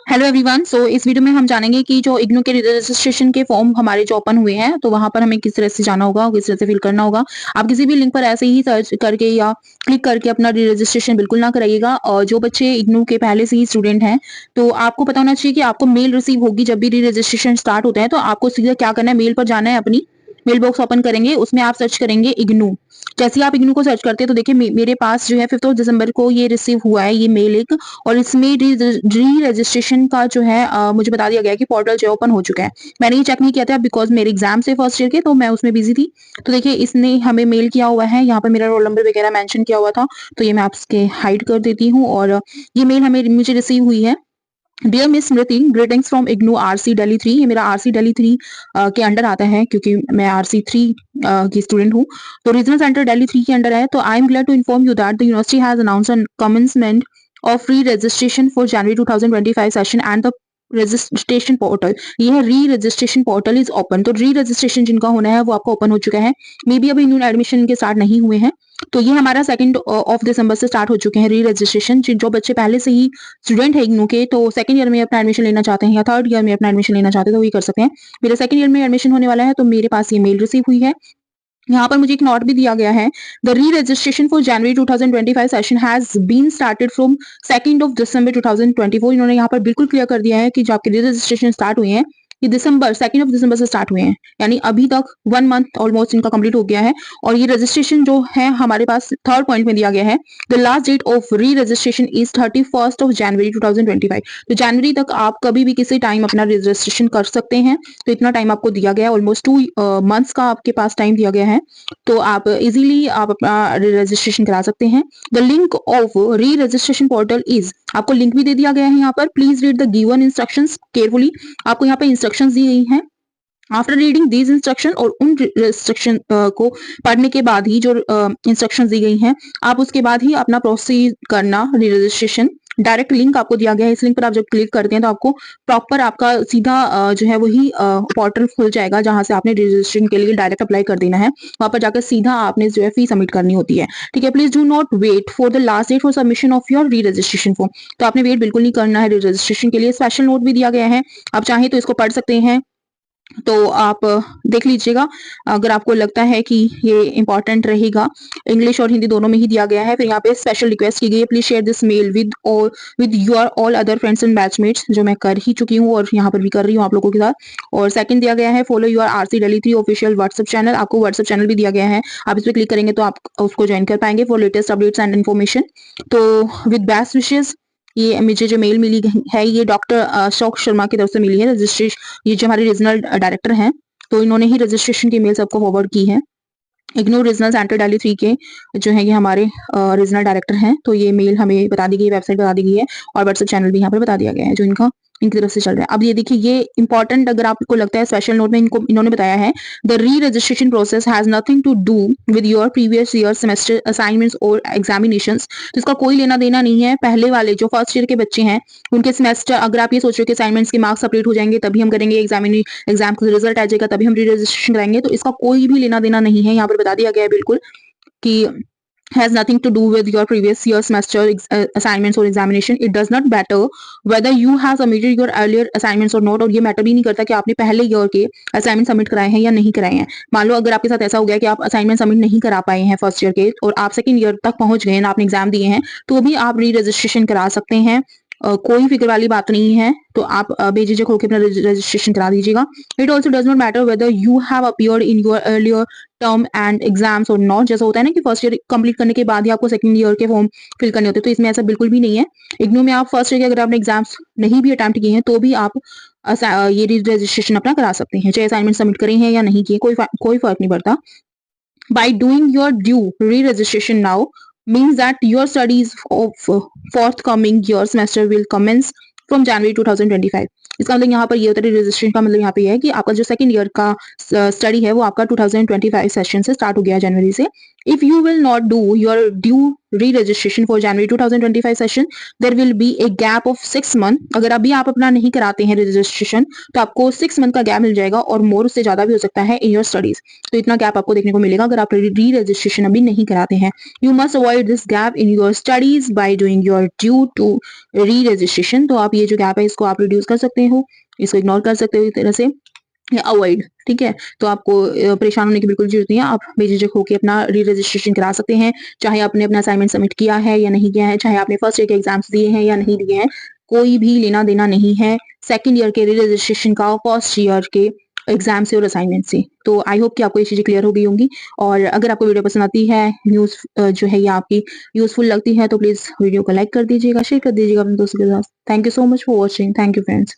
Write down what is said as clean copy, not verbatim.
Hello everyone. इस video में हम जानेंगे कि जो इग्नू के रजिस्ट्रेशन के फॉर्म हमारे जो ओपन हुए हैं तो वहां पर हमें किस तरह से जाना होगा और किस तरह से फिल करना होगा। आप किसी भी लिंक पर ऐसे ही सर्च करके या क्लिक करके अपना रजिस्ट्रेशन बिल्कुल ना कराइएगा। और जो बच्चे इग्नू के पहले से ही स्टूडेंट हैं तो आपको पता होना चाहिए कि आपको मेल रिसीव होगी जब भी रजिस्ट्रेशन स्टार्ट होता है। तो आपको सीधा क्या करना है, मेल पर जाना है, अपनी मेल बॉक्स ओपन करेंगे, उसमें आप सर्च करेंगे इग्नू। जैसे ही आप इग्नू को सर्च करते हैं तो देखिए मेरे पास जो है 5 दिसंबर को ये रिसीव हुआ है ये मेल एक। और इसमें री रजिस्ट्रेशन का जो है मुझे बता दिया गया है कि पोर्टल जो ओपन हो चुका है। मैंने ये चेक नहीं किया था बिकॉज मेरे एग्जाम से फर्स्ट ईयर के, तो मैं उसमें बिजी थी। तो देखिए इसने हमें मेल किया हुआ है, यहाँ पर मेरा रोल नंबर वगैरह मेंशन किया हुआ था। तो ये मैं आपके हाइड कर देती हूँ। और ये मेल हमें मुझे रिसीव हुई है। Dear miss Smriti, greetings from IGNOU RC Delhi 3। ये मेरा आरसी दिल्ली 3 के अंडर आता है क्योंकि मैं आरसी 3 की स्टूडेंट हूँ। तो रीजनल सेंटर दिल्ली 3 के अंडर है। तो I am glad to inform you that the university has announced an commencement of free registration for January 2025 session and the registration portal. ये है री रजिस्ट्रेशन पोर्टल इज ओपन। तो री रजिस्ट्रेशन जिनका होना है वो आपका ओपन हो चुका है। मे बी अभी न्यू एडमिशन के स्टार्ट नहीं हुए हैं। तो ये हमारा 2 ऑफ दिसंबर से स्टार्ट हो चुके हैं री रजिस्ट्रेशन। जो बच्चे पहले से ही स्टूडेंट है इग्नू के, तो सेकंड ईयर में अपना एडमिशन लेना चाहते हैं या थर्ड ईयर में अपना एडमिशन लेना चाहते हैं तो वही कर सकते हैं। मेरा सेकंड ईयर में एडमिशन होने वाला है तो मेरे पास ये मेल रिसीव हुई है। यहाँ पर मुझे एक नोट भी दिया गया है। The re-registration for January 2025 session has been started from 2 of December 2024। इन्होंने यहाँ पर बिल्कुल क्लियर कर दिया है कि जो आपके री रजिस्ट्रेशन स्टार्ट हुए हैं ये 2 ऑफ दिसंबर से स्टार्ट हुए हैं, यानी अभी तक 1 मंथ ऑलमोस्ट इनका कंप्लीट हो गया है। और ये रजिस्ट्रेशन जो है हमारे पास थर्ड पॉइंट में दिया गया है, the last date of re-registration is 31 of January 2025। तो जनवरी तक आप कभी भी किसी टाइम अपना रजिस्ट्रेशन कर सकते हैं। तो इतना टाइम आपको दिया गया है, ऑलमोस्ट 2 मंथ्स का आपके पास टाइम दिया गया है। तो आप इजीली आप अपना रजिस्ट्रेशन करा सकते हैं। द लिंक ऑफ री रजिस्ट्रेशन पोर्टल इज, आपको लिंक भी दे दिया गया है यहाँ पर। Please read the given instructions carefully. आपको यहाँ पे इंस्ट्रक्शंस दी गई हैं। आफ्टर रीडिंग दीज इंस्ट्रक्शन, और उन इंस्ट्रक्शन को पढ़ने के बाद ही जो इंस्ट्रक्शन दी गई हैं आप उसके बाद ही अपना प्रोसीड करना रजिस्ट्रेशन। डायरेक्ट लिंक आपको दिया गया है। इस लिंक पर आप जब क्लिक करते हैं तो आपको प्रॉपर आपका सीधा जो है वही पोर्टल खुल जाएगा जहां से आपने रजिस्ट्रेशन के लिए डायरेक्ट अप्लाई कर देना है। वहां पर जाकर सीधा आपने जो है फी सबमिट करनी होती है। ठीक है, please do not wait for the last date for submission of your re-registration form. तो आपने वेट बिल्कुल नहीं करना है रजिस्ट्रेशन के लिए। स्पेशल नोट भी दिया गया है, आप चाहें तो इसको पढ़ सकते हैं। तो आप देख लीजिएगा अगर आपको लगता है कि ये इंपॉर्टेंट रहेगा। इंग्लिश और हिंदी दोनों में ही दिया गया है। फिर यहाँ पे स्पेशल रिक्वेस्ट की गई है, please share this mail with your all other friends and batchmates, जो मैं कर ही चुकी हूँ और यहाँ पर भी कर रही हूँ आप लोगों के साथ। और सेकंड दिया गया है, follow your RC Delhi 3 official WhatsApp channel. आपको व्हाट्सएप चैनल भी दिया गया है, आप इस पर क्लिक करेंगे तो आप उसको ज्वाइन कर पाएंगे for latest updates and information. तो विद बेस्ट विशेष, ये मुझे जो मेल मिली है ये डॉक्टर अशोक शर्मा की तरफ से मिली है। रजिस्ट्रेशन, ये जो हमारे रीजनल डायरेक्टर हैं तो इन्होंने ही रजिस्ट्रेशन की मेल सबको फॉरवर्ड की है। इग्नू रीजनल सेंटर दिल्ली 3 के जो है ये हमारे रीजनल डायरेक्टर हैं। तो ये मेल हमें बता दी गई, वेबसाइट बता दी गई है और व्हाट्सएप चैनल भी यहाँ पर बता दिया गया है जो इनकी तरफ से चल रहा है। अब ये देखिए ये इंपॉर्टेंट, अगर आपको लगता है स्पेशल नोट में इन्होंने बताया है, the re-registration process has nothing to do with your previous year semester assignments और एग्जामिनेशंस। तो इसका कोई लेना देना नहीं है। पहले वाले जो फर्स्ट ईयर के बच्चे हैं उनके सेमेस्टर, अगर आप ये सोच रहे हो कि असाइनमेंट्स के मार्क्स अपडेट हो जाएंगे तभी हम करेंगे, एग्जाम का रिजल्ट आ जाएगा तभी हम री रजिस्ट्रेशन कराएंगे, तो इसका कोई भी लेना देना नहीं है। यहाँ पर बता दिया गया है बिल्कुल कि has nothing to do with your previous year semester assignments or examination. It does not matter whether you have submitted your earlier assignments or not. और ये मैटर भी नहीं करता कि आपने पहले ईयर के असाइनमेंट सबमिट कराए हैं या नहीं कराए हैं। मान लो अगर आपके साथ ऐसा हो गया कि आप असाइनमेंट सबमिट नहीं करा पाए हैं फर्स्ट ईयर के और आप सेकंड ईयर तक पहुंच गए हैं, आपने एग्जाम दिए हैं, तो भी आप री रजिस्ट्रेशन करा सकते हैं। कोई फिक्र वाली बात नहीं है। तो आप बेझिझक होकर अपना रजिस्ट्रेशन करा दीजिएगा। It also does not matter whether you have appeared in your earlier term and exams और नॉट। जैसा होता है ना कि फर्स्ट ईयर कंप्लीट करने के बाद ही आपको सेकंड ईयर के फॉर्म फिल करने होते हैं, तो इसमें ऐसा बिल्कुल भी नहीं है। इग्नू में आप फर्स्ट ईयर के अगर आपने एग्जाम्स नहीं भी अटेम्प्ट किए हैं तो भी आप ये रजिस्ट्रेशन अपना करा सकते हैं, चाहे असाइनमेंट सबमिट करें हैं या नहीं किए, कोई फर्क नहीं पड़ता। By doing your due re-registration now means that your studies of forthcoming year semester will commence from January 2025। इसका मतलब यहाँ पर ये होता है, रजिस्ट्रेशन का मतलब यहाँ पे ये है कि आपका जो सेकंड ईयर का स्टडी है वो आपका 2025 सेशन से स्टार्ट हो गया जनवरी से। If you will not do your due re-registration for January 2025 session there will be a gap of 6 month. अगर अभी आप अपना नहीं कराते हैं रजिस्ट्रेशन तो आपको 6 मंथ का गैप मिल जाएगा और मोर उससे ज्यादा भी हो सकता है इन योर स्टडीज। तो इतना गैप आपको देखने को मिलेगा अगर आप री रजिस्ट्रेशन अभी नहीं कराते हैं। You must avoid this gap in your studies by doing your due to re-registration. तो आप ये जो गैप है इसको आप रिड्यूस कर सकते हो, इसको इग्नोर कर सकते हो एक तरह से, या अवॉइड। ठीक है, तो आपको परेशान होने की बिल्कुल जरूरत नहीं है, आप बेझिझक होकर अपना री रजिस्ट्रेशन करा सकते हैं। चाहे आपने अपना असाइनमेंट सबमिट किया है या नहीं किया है, चाहे आपने फर्स्ट ईयर के एग्जाम्स दिए हैं या नहीं दिए हैं, कोई भी लेना देना नहीं है सेकंड ईयर के री रजिस्ट्रेशन का फर्स्ट ईयर के एग्जाम से और असाइनमेंट से। तो आई होप कि आपको ये चीजें क्लियर हो गई होंगी। और अगर आपको वीडियो पसंद आती है, न्यूज जो है ये आपकी यूजफुल लगती है, तो प्लीज वीडियो को लाइक कर दीजिएगा, शेयर कर दीजिएगा अपने दोस्तों के साथ। Thank you so much for watching. Thank you friends.